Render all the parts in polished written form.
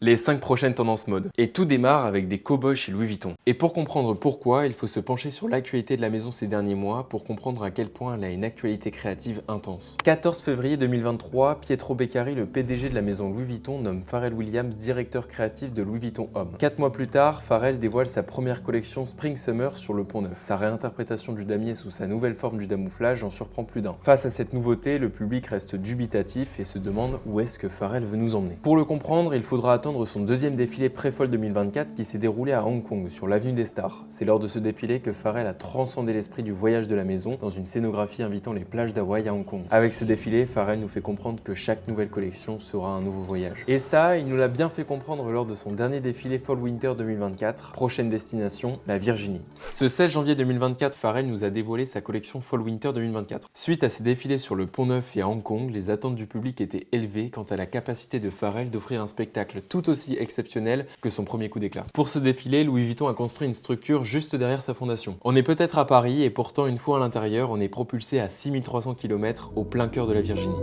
Les 5 prochaines tendances mode. Et tout démarre avec des cow-boys chez Louis Vuitton. Et pour comprendre pourquoi, il faut se pencher sur l'actualité de la maison ces derniers mois pour comprendre à quel point elle a une actualité créative intense. 14 février 2023, Pietro Beccari, le PDG de la maison Louis Vuitton, nomme Pharrell Williams directeur créatif de Louis Vuitton Homme. 4 mois plus tard, Pharrell dévoile sa première collection Spring Summer sur le Pont Neuf. Sa réinterprétation du damier sous sa nouvelle forme du camouflage en surprend plus d'un. Face à cette nouveauté, le public reste dubitatif et se demande où est-ce que Pharrell veut nous emmener. Pour le comprendre, il faudra attendre son deuxième défilé pré-fall 2024 qui s'est déroulé à Hong Kong, sur l'avenue des Stars. C'est lors de ce défilé que Pharrell a transcendé l'esprit du voyage de la maison dans une scénographie invitant les plages d'Hawaï à Hong Kong. Avec ce défilé, Pharrell nous fait comprendre que chaque nouvelle collection sera un nouveau voyage. Et ça, il nous l'a bien fait comprendre lors de son dernier défilé Fall-Winter 2024. Prochaine destination, la Virginie. Ce 16 janvier 2024, Pharrell nous a dévoilé sa collection Fall-Winter 2024. Suite à ses défilés sur le Pont Neuf et à Hong Kong, les attentes du public étaient élevées quant à la capacité de Pharrell d'offrir un spectacle tout aussi exceptionnel que son premier coup d'éclat. Pour ce défilé, Louis Vuitton a construit une structure juste derrière sa fondation. On est peut-être à Paris et pourtant une fois à l'intérieur, on est propulsé à 6300 km au plein cœur de la Virginie.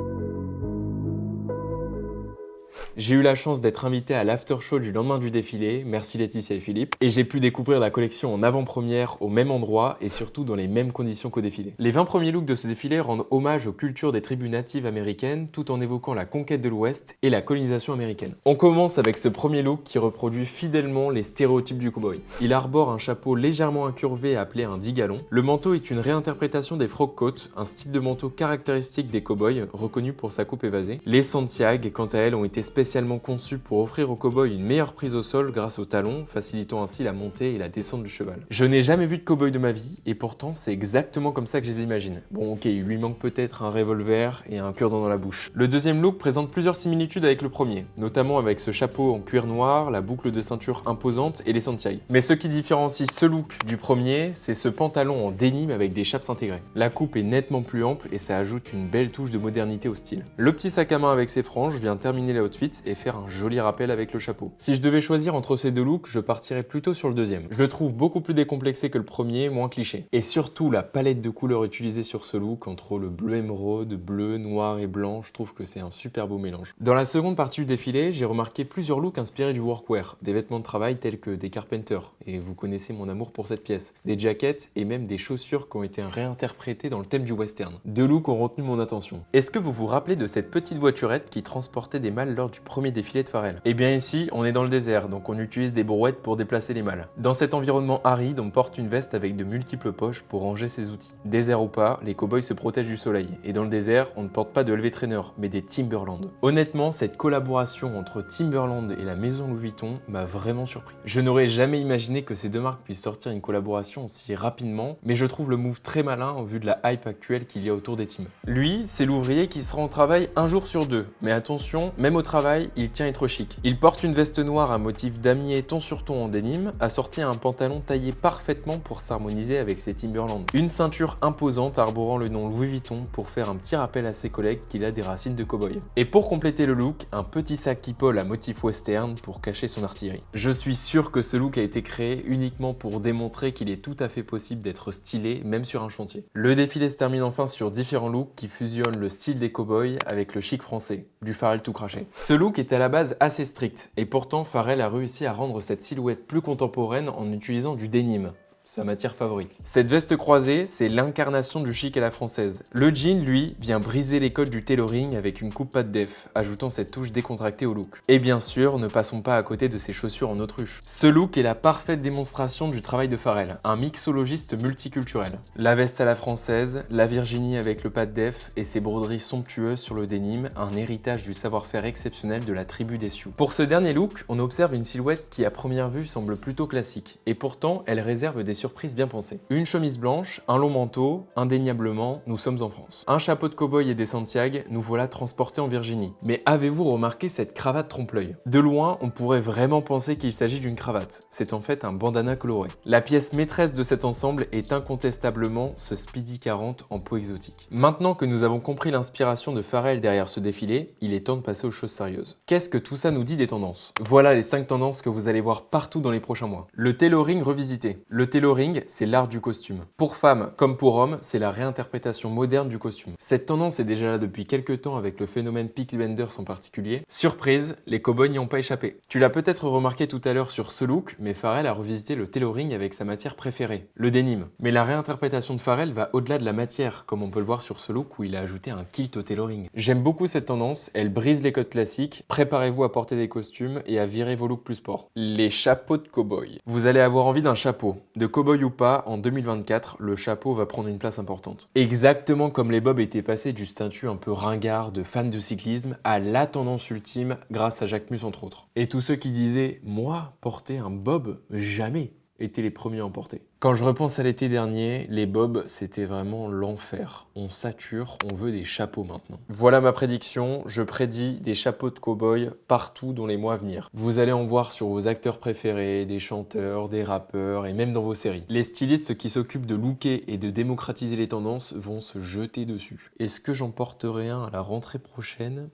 J'ai eu la chance d'être invité à l'after show du lendemain du défilé, merci Laetitia et Philippe, et j'ai pu découvrir la collection en avant-première au même endroit et surtout dans les mêmes conditions qu'au défilé. Les 20 premiers looks de ce défilé rendent hommage aux cultures des tribus natives américaines tout en évoquant la conquête de l'Ouest et la colonisation américaine. On commence avec ce premier look qui reproduit fidèlement les stéréotypes du cowboy. Il arbore un chapeau légèrement incurvé appelé un 10 gallons. Le manteau est une réinterprétation des frog coats, un style de manteau caractéristique des cowboys, reconnu pour sa coupe évasée. Les Santiago, quant à elles, ont été spécialement conçu pour offrir au cow-boy une meilleure prise au sol grâce aux talons, facilitant ainsi la montée et la descente du cheval. Je n'ai jamais vu de cow-boy de ma vie, et pourtant c'est exactement comme ça que je les imagine. Bon ok, il lui manque peut-être un revolver et un cure-dent dans la bouche. Le deuxième look présente plusieurs similitudes avec le premier, notamment avec ce chapeau en cuir noir, la boucle de ceinture imposante et les Santiago. Mais ce qui différencie ce look du premier, c'est ce pantalon en denim avec des chaps intégrées. La coupe est nettement plus ample et ça ajoute une belle touche de modernité au style. Le petit sac à main avec ses franges vient terminer la outfit et faire un joli rappel avec le chapeau. Si je devais choisir entre ces deux looks, je partirais plutôt sur le deuxième. Je le trouve beaucoup plus décomplexé que le premier, moins cliché. Et surtout, la palette de couleurs utilisée sur ce look, entre le bleu émeraude, bleu, noir et blanc, je trouve que c'est un super beau mélange. Dans la seconde partie du défilé, j'ai remarqué plusieurs looks inspirés du workwear, des vêtements de travail tels que des carpenters, et vous connaissez mon amour pour cette pièce, des jackets et même des chaussures qui ont été réinterprétées dans le thème du western. Deux looks ont retenu mon attention. Est-ce que vous vous rappelez de cette petite voiturette qui transportait des malles lors du premier défilé de Pharrell? Et bien ici, on est dans le désert, donc on utilise des brouettes pour déplacer les malles. Dans cet environnement aride, on porte une veste avec de multiples poches pour ranger ses outils. Désert ou pas, les cowboys se protègent du soleil. Et dans le désert, on ne porte pas de LV Trainer, mais des Timberland. Honnêtement, cette collaboration entre Timberland et la maison Louis Vuitton m'a vraiment surpris. Je n'aurais jamais imaginé que ces deux marques puissent sortir une collaboration aussi rapidement, mais je trouve le move très malin au vu de la hype actuelle qu'il y a autour des teams. Lui, c'est l'ouvrier qui sera au travail un jour sur deux. Mais attention, même au travail, il tient à être chic. Il porte une veste noire à motif damier ton sur ton en denim, assorti à un pantalon taillé parfaitement pour s'harmoniser avec ses Timberland. Une ceinture imposante arborant le nom Louis Vuitton pour faire un petit rappel à ses collègues qu'il a des racines de cow-boy. Et pour compléter le look, un petit sac Keepall à motif western pour cacher son artillerie. Je suis sûr que ce look a été créé uniquement pour démontrer qu'il est tout à fait possible d'être stylé même sur un chantier. Le défilé se termine enfin sur différents looks qui fusionnent le style des cow-boys avec le chic français, du Pharrell tout craché. Ce look est à la base assez strict, et pourtant Pharrell a réussi à rendre cette silhouette plus contemporaine en utilisant du denim, sa matière favorite. Cette veste croisée, c'est l'incarnation du chic à la française. Le jean, lui, vient briser les codes du tailoring avec une coupe pas de def, ajoutant cette touche décontractée au look. Et bien sûr, ne passons pas à côté de ses chaussures en autruche. Ce look est la parfaite démonstration du travail de Pharrell, un mixologiste multiculturel. La veste à la française, la Virginie avec le pas de def et ses broderies somptueuses sur le denim, un héritage du savoir-faire exceptionnel de la tribu des Sioux. Pour ce dernier look, on observe une silhouette qui à première vue semble plutôt classique, et pourtant elle réserve des surprises bien pensées. Une chemise blanche, un long manteau, indéniablement, nous sommes en France. Un chapeau de cow-boy et des Santiago, nous voilà transportés en Virginie. Mais avez-vous remarqué cette cravate trompe-l'œil? De loin, on pourrait vraiment penser qu'il s'agit d'une cravate. C'est en fait un bandana coloré. La pièce maîtresse de cet ensemble est incontestablement ce Speedy 40 en peau exotique. Maintenant que nous avons compris l'inspiration de Pharrell derrière ce défilé, il est temps de passer aux choses sérieuses. Qu'est-ce que tout ça nous dit des tendances? Voilà les 5 tendances que vous allez voir partout dans les prochains mois. Le tailoring revisité. Le tailoring tailoring, c'est l'art du costume. Pour femmes comme pour hommes, c'est la réinterprétation moderne du costume. Cette tendance est déjà là depuis quelques temps avec le phénomène Peaky Blinders en particulier. Surprise, les cow-boys n'y ont pas échappé. Tu l'as peut-être remarqué tout à l'heure sur ce look, mais Pharrell a revisité le tailoring avec sa matière préférée, le denim. Mais la réinterprétation de Pharrell va au-delà de la matière, comme on peut le voir sur ce look où il a ajouté un kilt au tailoring. J'aime beaucoup cette tendance, elle brise les codes classiques, préparez-vous à porter des costumes et à virer vos looks plus sport. Les chapeaux de cow-boy. Vous allez avoir envie d'un chapeau. De cow-boy ou pas, en 2024, le chapeau va prendre une place importante. Exactement comme les bobs étaient passés du statut un peu ringard de fan de cyclisme à la tendance ultime grâce à Jacques Mus entre autres. Et tous ceux qui disaient « moi, porter un bob, jamais !» étaient les premiers à en porter. Quand je repense à l'été dernier, les bobs, c'était vraiment l'enfer. On sature, on veut des chapeaux maintenant. Voilà ma prédiction, je prédis des chapeaux de cow-boy partout dans les mois à venir. Vous allez en voir sur vos acteurs préférés, des chanteurs, des rappeurs et même dans vos séries. Les stylistes qui s'occupent de looker et de démocratiser les tendances vont se jeter dessus. Est-ce que j'en porterai un à la rentrée prochaine ?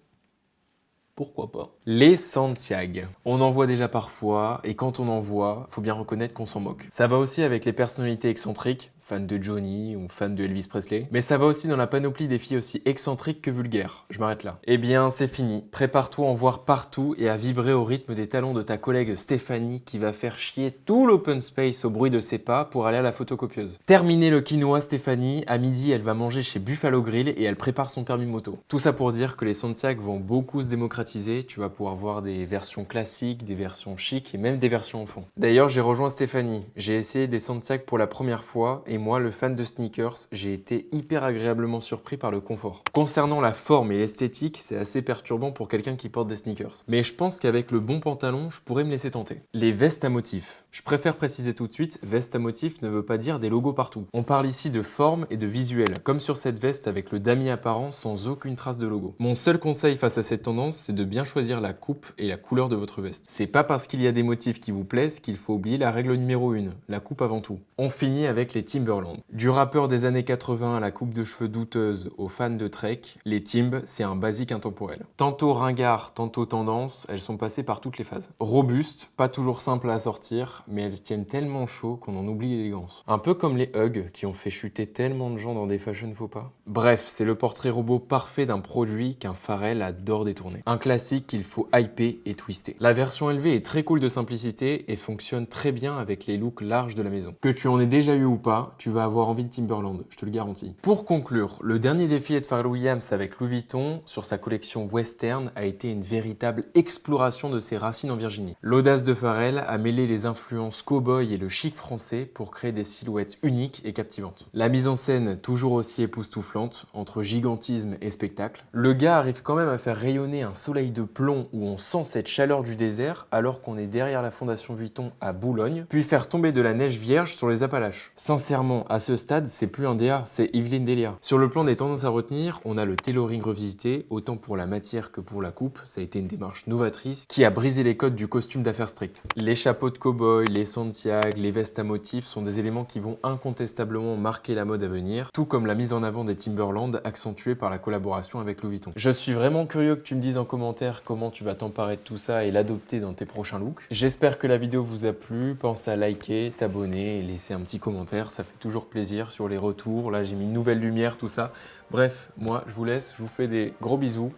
Pourquoi pas? Les Santiago. On en voit déjà parfois, et quand on en voit, faut bien reconnaître qu'on s'en moque. Ça va aussi avec les personnalités excentriques, fans de Johnny ou fans de Elvis Presley, mais ça va aussi dans la panoplie des filles aussi excentriques que vulgaires. Je m'arrête là. Eh bien, c'est fini. Prépare-toi à en voir partout et à vibrer au rythme des talons de ta collègue Stéphanie qui va faire chier tout l'open space au bruit de ses pas pour aller à la photocopieuse. Terminez le quinoa, Stéphanie. À midi, elle va manger chez Buffalo Grill et elle prépare son permis moto. Tout ça pour dire que les Santiago vont beaucoup se démocratiser. Tu vas pouvoir voir des versions classiques, des versions chic et même des versions enfants. D'ailleurs, j'ai rejoint Stéphanie. J'ai essayé des Santiago pour la première fois et moi, le fan de sneakers, j'ai été hyper agréablement surpris par le confort. Concernant la forme et l'esthétique, c'est assez perturbant pour quelqu'un qui porte des sneakers. Mais je pense qu'avec le bon pantalon, je pourrais me laisser tenter. Les vestes à motifs. Je préfère préciser tout de suite, veste à motifs ne veut pas dire des logos partout. On parle ici de forme et de visuel, comme sur cette veste avec le damier apparent sans aucune trace de logo. Mon seul conseil face à cette tendance, c'est de bien choisir la coupe et la couleur de votre veste. C'est pas parce qu'il y a des motifs qui vous plaisent qu'il faut oublier la règle numéro 1, la coupe avant tout. On finit avec les Timberland. Du rappeur des années 80 à la coupe de cheveux douteuse aux fans de Trek, les Timbs, c'est un basique intemporel. Tantôt ringard, tantôt tendance, elles sont passées par toutes les phases. Robustes, pas toujours simples à sortir, mais elles tiennent tellement chaud qu'on en oublie l'élégance. Un peu comme les Ugg qui ont fait chuter tellement de gens dans des fashion faux pas. Bref, c'est le portrait robot parfait d'un produit qu'un Pharrell adore détourner. Un classique qu'il faut hyper et twister. La version élevée est très cool de simplicité et fonctionne très bien avec les looks larges de la maison. Que tu en aies déjà eu ou pas, tu vas avoir envie de Timberland, je te le garantis. Pour conclure, le dernier défilé de Pharrell Williams avec Louis Vuitton sur sa collection Western a été une véritable exploration de ses racines en Virginie. L'audace de Pharrell a mêlé les influences cow-boy et le chic français pour créer des silhouettes uniques et captivantes. La mise en scène toujours aussi époustouflante, entre gigantisme et spectacle. Le gars arrive quand même à faire rayonner un soleil de plomb où on sent cette chaleur du désert alors qu'on est derrière la fondation Vuitton à Boulogne, puis faire tomber de la neige vierge sur les Appalaches. Sincèrement, à ce stade, c'est plus un DA, c'est Evelyne Delia. Sur le plan des tendances à retenir, on a le tailoring revisité, autant pour la matière que pour la coupe, ça a été une démarche novatrice qui a brisé les codes du costume d'affaires strict. Les chapeaux de cow-boy, les Santiago, les vestes à motifs sont des éléments qui vont incontestablement marquer la mode à venir, tout comme la mise en avant des Timberland accentuée par la collaboration avec Louis Vuitton. Je suis vraiment curieux que tu me dises en commentaire comment tu vas t'emparer de tout ça et l'adopter dans tes prochains looks. J'espère que la vidéo vous a plu, pense à liker, t'abonner et laisser un petit commentaire, ça fait toujours plaisir sur les retours. Là j'ai mis une nouvelle lumière, tout ça. Bref, moi je vous laisse, je vous fais des gros bisous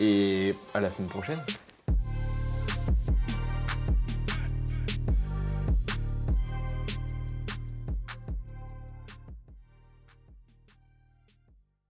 et à la semaine prochaine.